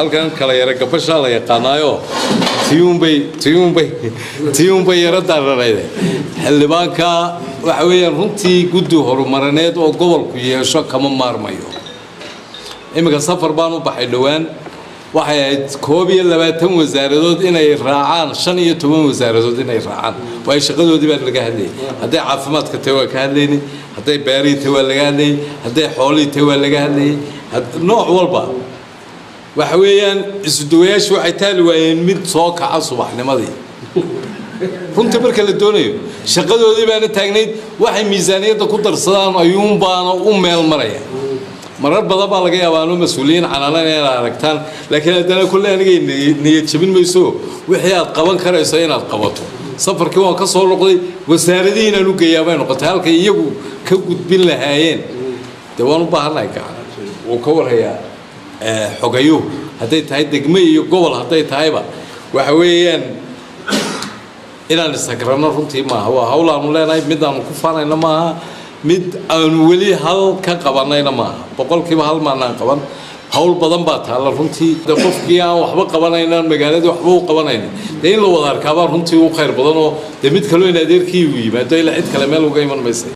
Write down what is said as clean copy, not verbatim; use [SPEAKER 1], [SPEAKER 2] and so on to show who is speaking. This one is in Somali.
[SPEAKER 1] halkan kala yara gabasha la yaqaanayo tiyuunbay yara daaranayde xildhibaanka waxa weeyaan runtii guddi horumarineed oo gobolku yeesho kama maarmayo imika safar baan u baxay dhawaan waxay ahayd 22 wasaaradood inay raacaan 15 wasaaradood inay raacaan way shaqadoodii baa laga hadlayay haday caafimaadka tawa ka hadlayni haday beerita waa laga hadlayay haday xoolita waa laga hadlayay nooc walba waxa weeyaan isduwayaashu waxay taali waayeen mid soo kaca subaxnimadii runtii marka la doonayo shaqadoodii baana taagnayd waxay miisaaniyada ku darsadaan ayuun baana u meel maraya marar badan baa laga yaabaa inuu mas'uuliyiin canaanaan ay aragtaan laakiin hadana kulli aniga niyad jabin mayso wixii aad qaban karayso inaad qabato safarkii waan ka soo noqday wasaaradiina anu geeyay noqotay halka iyagu ka gudbin lahaayeen dawaan u baahanahay gacan oo ka warhaya xogayo haday tahay degmo iyo gobol haday tahayba waxa weeyaan inaan istagrano runtii ma aha hawlaan leenahay mid aan ku faanayna ma aha mid aan wali hal ka qabanayna ma aha boqolkiiba hal maanaan qaban hawl badan baa taala runtii qofkii aan waxba qabanayna magaalada waxba u qabanayna in la wada arkaaba runtii u khayr badan oo mid kale in adeerkii u yimaado ila cid kale meel uga iman mayso